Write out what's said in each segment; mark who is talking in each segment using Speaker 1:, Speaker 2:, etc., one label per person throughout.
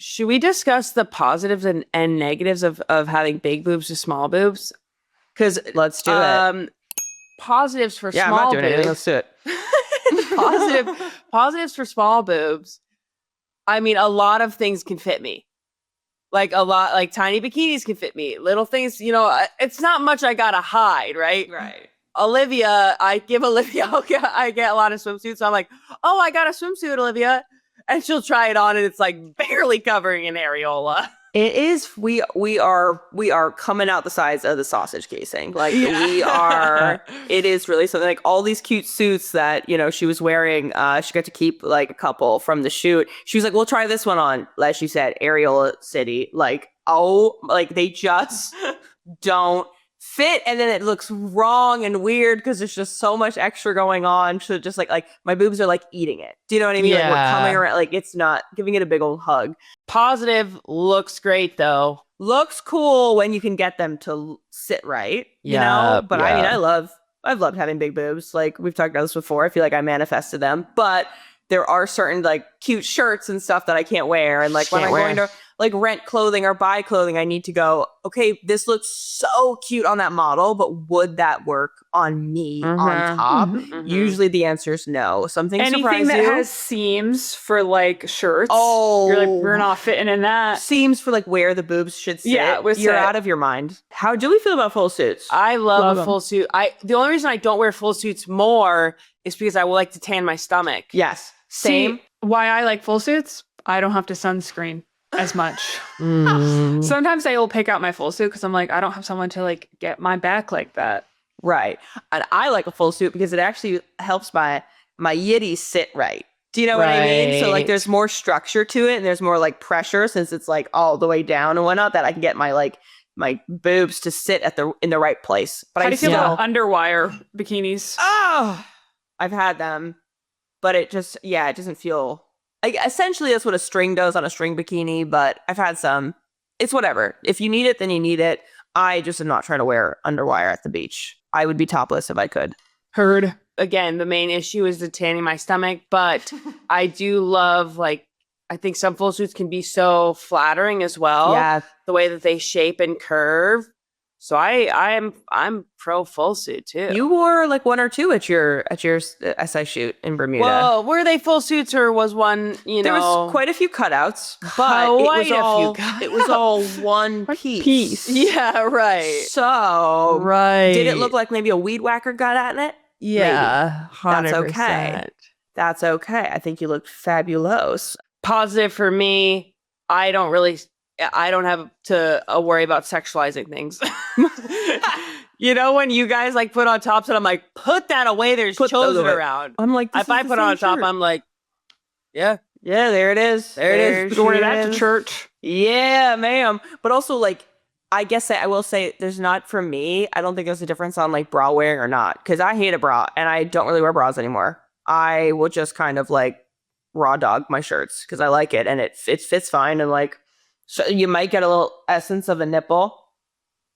Speaker 1: Should we discuss the positives and negatives of having big boobs to small boobs? Because
Speaker 2: let's do it.
Speaker 1: Positives for
Speaker 2: Yeah,
Speaker 1: small
Speaker 2: I'm not doing
Speaker 1: boobs.
Speaker 2: anything. Let's do it.
Speaker 1: Positives for small boobs. I mean, a lot of things can fit me. Like tiny bikinis can fit me. Little things, it's not much I gotta hide, right?
Speaker 2: Right.
Speaker 1: Olivia, I get a lot of swimsuits. So I'm like, oh, I got a swimsuit, Olivia. And she'll try it on and it's like barely covering an areola.
Speaker 2: It is. We are coming out the sides of the sausage casing. Like we are. It is really something. Like all these cute suits that she was wearing. She got to keep like a couple from the shoot. She was like, "We'll try this one on." As she said, Areola City. Like they just don't fit, and then it looks wrong and weird because there's just so much extra going on. So just like my boobs are like eating it. Do you know what I mean?
Speaker 1: Yeah.
Speaker 2: Like we're coming around. Like it's not giving it a big old hug.
Speaker 1: Positive, looks great though.
Speaker 2: Looks cool when you can get them to sit right, But I mean, I've loved having big boobs. Like we've talked about this before. I feel like I manifested them, but there are certain like cute shirts and stuff that I can't wear. And like when I'm going to like rent clothing or buy clothing, I need to go, okay, this looks so cute on that model, but would that work on me on top? Usually the answer is no. Something
Speaker 3: Anything that has seams for like shirts. Oh, you're like, we're not fitting in that.
Speaker 2: Seams for like where the boobs should sit.
Speaker 3: Yeah,
Speaker 2: you're out of your mind. How do we feel about full suits?
Speaker 1: I love a full suit. The only reason I don't wear full suits more is because I would like to tan my stomach.
Speaker 2: Yes. Same.
Speaker 3: See, why I like full suits? I don't have to sunscreen as much. Sometimes I will pick out my full suit because I'm like, I don't have someone to like get my back like that.
Speaker 2: Right. And I like a full suit because it actually helps my yitties sit right. Do you know what I mean? So like there's more structure to it and there's more like pressure since it's like all the way down and whatnot that I can get my boobs to sit in the right place. But
Speaker 3: how do you feel about underwire bikinis?
Speaker 2: Oh, I've had them, but it doesn't feel like essentially that's what a string does on a string bikini. But I've had some. It's whatever. If you need it, then you need it. I just am not trying to wear underwire at the beach. I would be topless if I could.
Speaker 3: Heard.
Speaker 1: Again, the main issue is the tanning my stomach, but I do love I think some full suits can be so flattering as well.
Speaker 2: Yeah.
Speaker 1: The way that they shape and curve. So I'm pro full suit too.
Speaker 2: You wore like one or two at your SI shoot in Bermuda.
Speaker 1: Well, were they full suits or was one,
Speaker 2: There was quite a few cutouts, but it was all one piece.
Speaker 1: Yeah, right.
Speaker 2: So
Speaker 1: right.
Speaker 2: Did it look like maybe a weed whacker got at it?
Speaker 1: Yeah, 100%.
Speaker 2: That's okay. That's okay. I think you looked fabulous.
Speaker 1: Positive for me. I don't have to worry about sexualizing things. When you guys like put on tops and I'm like, put that away. There's children around.
Speaker 2: I'm like,
Speaker 1: if I put on a top, I'm like, yeah,
Speaker 2: there it is. There it is.
Speaker 3: Wear that to church.
Speaker 2: Yeah, ma'am. But also I guess I will say there's not for me. I don't think there's a difference on like bra wearing or not because I hate a bra and I don't really wear bras anymore. I will just kind of like raw dog my shirts because I like it and it fits fine and like. So you might get a little essence of a nipple,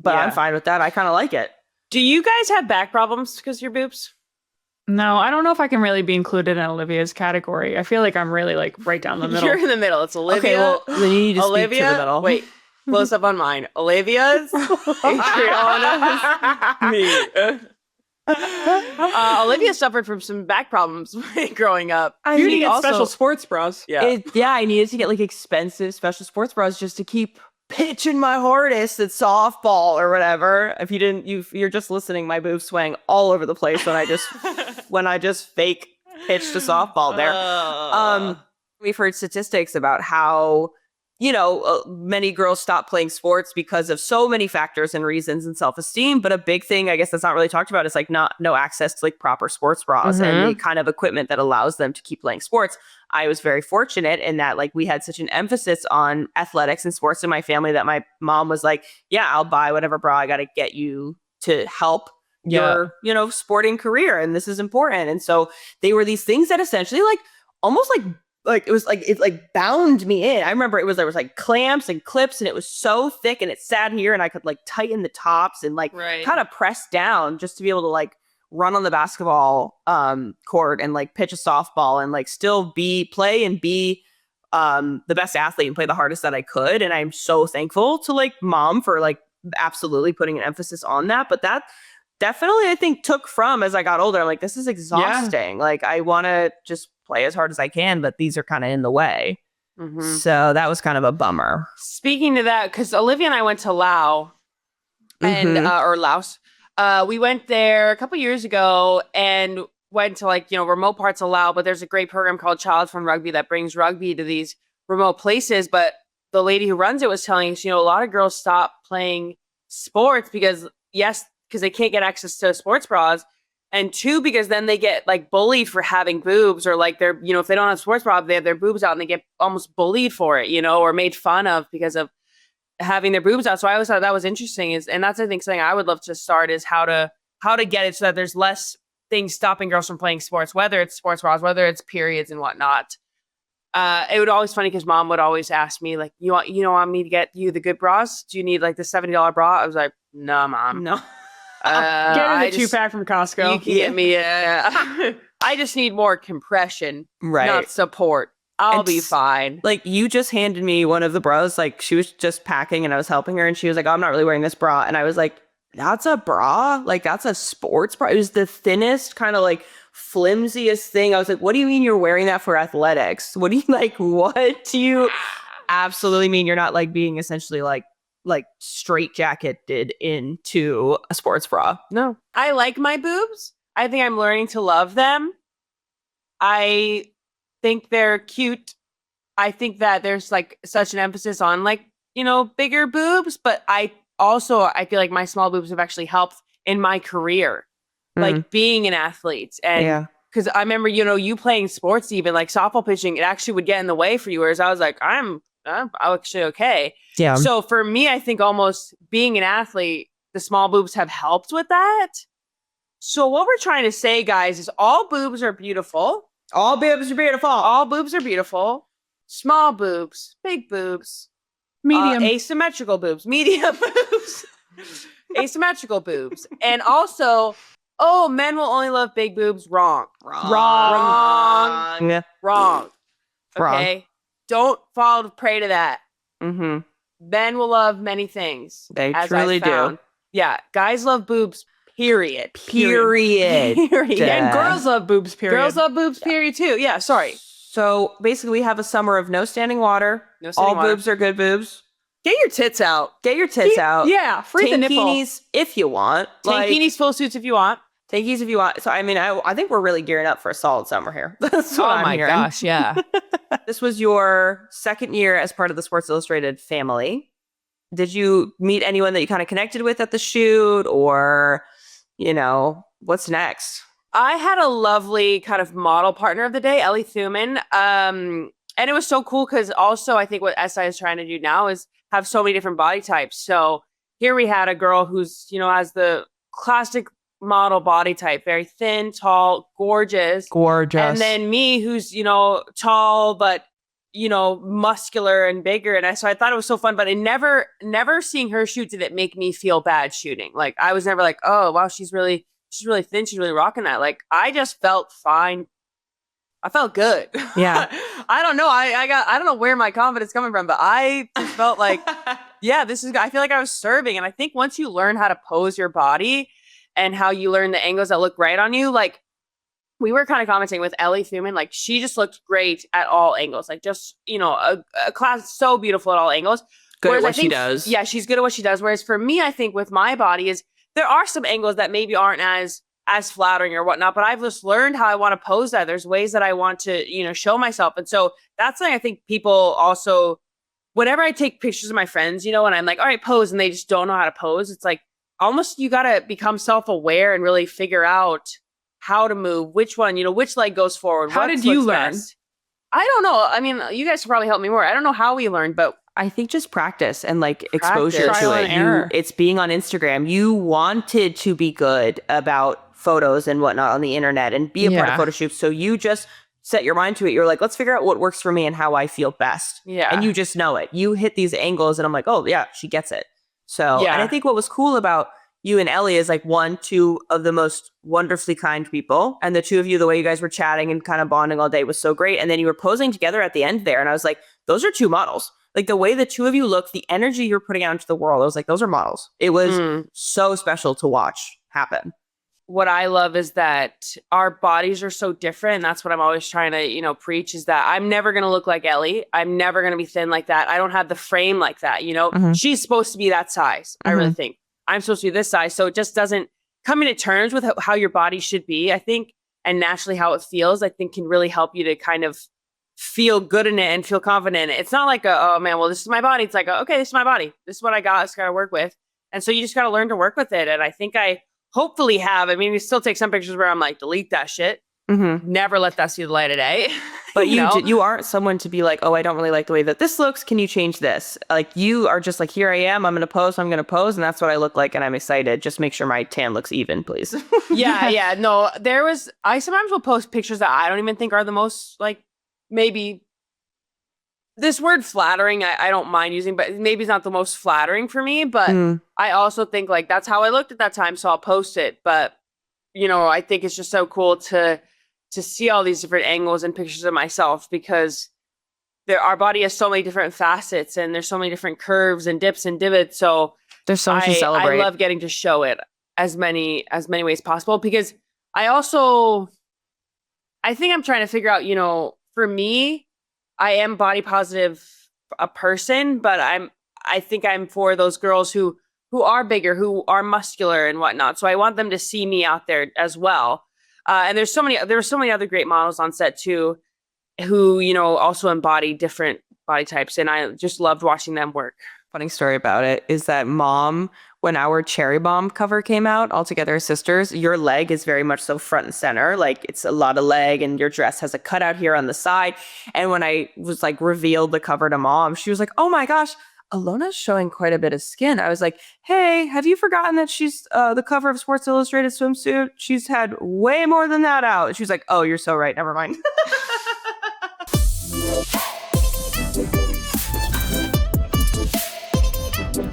Speaker 2: but I'm fine with that. I kind of like it.
Speaker 1: Do you guys have back problems because of your boobs?
Speaker 3: No, I don't know if I can really be included in Olivia's category. I feel like I'm really like right down the middle.
Speaker 1: You're in the middle. It's Olivia.
Speaker 2: Okay, well, then you need to speak to the middle.
Speaker 1: Wait, close up on mine. Olivia's, Adrianna's, me. Olivia suffered from some back problems growing up.
Speaker 3: You need to get special sports bras.
Speaker 1: Yeah,
Speaker 2: I needed to get like expensive special sports bras just to keep pitching my hardest at softball or whatever. If you didn't, you're just listening. My boobs swang all over the place when I just fake pitched a softball there. We've heard statistics about how. Many girls stop playing sports because of so many factors and reasons and self-esteem. But a big thing, I guess, that's not really talked about is like no access to like proper sports bras and the kind of equipment that allows them to keep playing sports. I was very fortunate in that like we had such an emphasis on athletics and sports in my family that my mom was like, yeah, I'll buy whatever bra I got to get you to help your, sporting career. And this is important. And so they were these things that essentially like almost like it was like it like bound me in. I remember there was like clamps and clips and it was so thick and it sat here and I could like tighten the tops and like kind of press down just to be able to like run on the basketball court and like pitch a softball and like still play and be the best athlete and play the hardest that I could. And I'm so thankful to like mom for like absolutely putting an emphasis on that. But that definitely, I think, took from as I got older. I'm like, this is exhausting. Like, I want to just play as hard as I can, but these are kind of in the way.
Speaker 1: Mhm.
Speaker 2: So that was kind of a bummer.
Speaker 1: Speaking to that, because Olivia and I went to Laos and or Laos. We went there a couple years ago and went to like, remote parts of Laos, but there's a great program called Child Fund Rugby that brings rugby to these remote places. But the lady who runs it was telling us, a lot of girls stop playing sports because they can't get access to sports bras. And 2, because then they get like bullied for having boobs, or like they're, if they don't have sports bra, they have their boobs out and they get almost bullied for it, or made fun of because of having their boobs out. So I always thought that was interesting and that's, I think, something I would love to start is how to get it so that there's less things stopping girls from playing sports, whether it's sports bras, whether it's periods and whatnot. It would always funny because mom would always ask me like, you want me to get you the good bras? Do you need like the $70 bra? I was like, no, mom.
Speaker 2: No.
Speaker 3: Get her the 2-pack from Costco.
Speaker 1: You can get me I just need more compression, not support. I'll be fine.
Speaker 2: Like, you just handed me one of the bras. Like, she was just packing and I was helping her and she was like, oh, I'm not really wearing this bra. And I was like, that's a bra? Like, that's a sports bra? It was the thinnest, kind of like flimsiest thing. I was like, what do you mean you're wearing that for athletics? What do you absolutely mean you're not like being essentially like straight jacketed into a sports bra?
Speaker 1: No. I like my boobs. I think I'm learning to love them. I think they're cute. I think that there's like such an emphasis on like, bigger boobs, but I feel like my small boobs have actually helped in my career, like being an athlete. And because I remember, you playing sports, even like softball pitching, it actually would get in the way for you. Whereas I was like, I'm actually okay.
Speaker 2: Yeah.
Speaker 1: So for me, I think almost being an athlete, the small boobs have helped with that. So what we're trying to say, guys, is all boobs are beautiful.
Speaker 2: All boobs are beautiful.
Speaker 1: All boobs are beautiful. Small boobs, big boobs,
Speaker 3: Medium.
Speaker 1: Asymmetrical boobs, medium boobs, asymmetrical boobs. And also, men will only love big boobs. Wrong. Okay. Don't fall prey to that. Men will love many things.
Speaker 2: They truly do.
Speaker 1: Yeah. Guys love boobs, period.
Speaker 3: And girls love boobs, period.
Speaker 1: Girls love boobs, period, too. Yeah, sorry.
Speaker 2: So basically, we have a summer of no standing water. All boobs are good boobs.
Speaker 1: Get your tits out.
Speaker 3: Yeah, free the nipple.
Speaker 2: Tankinis if you want.
Speaker 1: Tankinis, full suits if you want.
Speaker 2: Tankies if you want. So, I mean, I think we're really gearing up for a solid summer here. That's what I'm hearing.
Speaker 1: Gosh, yeah.
Speaker 2: This was your second year as part of the Sports Illustrated family. Did you meet anyone that you kind of connected with at the shoot, or, what's next?
Speaker 1: I had a lovely kind of model partner of the day, Ellie Thumann. And it was so cool because also I think what SI is trying to do now is have so many different body types. So here we had a girl who's, has the classic model body type, very thin, tall, gorgeous. And then me who's, tall, but, muscular and bigger. And so I thought it was so fun, but never seeing her shoot did it make me feel bad shooting. Like I was never like, oh, wow, she's really thin. She's really rocking that. Like I just felt fine. I felt good.
Speaker 2: Yeah.
Speaker 1: I don't know. I don't know where my confidence coming from, but I just felt like, I feel like I was serving. And I think once you learn how to pose your body and how you learn the angles that look right on you, like we were kind of commenting with Ellie Thumann, like she just looked great at all angles. Like just, a class so beautiful at all angles.
Speaker 2: Good at what she does.
Speaker 1: Yeah, she's good at what she does. Whereas for me, I think with my body is there are some angles that maybe aren't as flattering or whatnot, but I've just learned how I want to pose that. There's ways that I want to, show myself. And so that's something I think people also, whenever I take pictures of my friends, and I'm like, all right, pose, and they just don't know how to pose. It's like almost you got to become self-aware and really figure out how to move, which one, which leg goes forward.
Speaker 3: How did you learn?
Speaker 1: Best. I don't know. I mean, you guys can probably help me more. I don't know how we learned, but
Speaker 2: I think just practice and like exposure to it. It's being on Instagram. You wanted to be good about photos and whatnot on the internet and be a part of photo shoots. So you just set your mind to it. You're like, let's figure out what works for me and how I feel best.
Speaker 1: Yeah.
Speaker 2: And you just know it. You hit these angles and I'm like, oh yeah, she gets it. So, and I think what was cool about you and Ellie as like two of the most wonderfully kind people. And the two of you, the way you guys were chatting and kind of bonding all day was so great. And then you were posing together at the end there. And I was like, those are two models. Like the way the two of you look, the energy you're putting out into the world, I was like, those are models. It was so special to watch happen.
Speaker 1: What I love is that our bodies are so different. And that's what I'm always trying to, preach is that I'm never going to look like Ellie. I'm never going to be thin like that. I don't have the frame like that. She's supposed to be that size. I really think I'm supposed to be this size. So it just doesn't come into terms with how your body should be, I think, and naturally how it feels, I think can really help you to kind of feel good in it and feel confident in it. It's not like, oh man, well, this is my body. It's like, okay, this is my body. This is what I got. It's got to work with. And so you just got to learn to work with it. And I think I hopefully have. I mean, you still take some pictures where I'm like, delete that shit. Never let that see the light of day.
Speaker 2: But you aren't someone to be like, oh, I don't really like the way that this looks. Can you change this? Like you are just like, here I am. I'm going to pose. I'm going to pose. And that's what I look like. And I'm excited. Just make sure my tan looks even, please.
Speaker 1: Yeah. No, I sometimes will post pictures that I don't even think are the most like maybe this word flattering. I don't mind using, but maybe it's not the most flattering for me. But I also think like that's how I looked at that time. So I'll post it. But, I think it's just so cool to see all these different angles and pictures of myself because our body has so many different facets and there's so many different curves and dips and divots. So
Speaker 2: there's so much to celebrate.
Speaker 1: I love getting to show it as many ways possible because I think I'm trying to figure out, for me, I am body positive a person, but I think I'm for those girls who are bigger, who are muscular and whatnot. So I want them to see me out there as well. And there were so many other great models on set too, who, also embody different body types. And I just loved watching them work.
Speaker 2: Funny story about it is that Mom, when our Cherry Bomb cover came out, All Together as Sisters, your leg is very much so front and center. Like it's a lot of leg and your dress has a cutout here on the side. And when I was like revealed the cover to Mom, she was like, oh my gosh, Ilona's showing quite a bit of skin. I was like, hey, have you forgotten that she's the cover of Sports Illustrated swimsuit? She's had way more than that out. She was like, oh, you're so right. Never mind.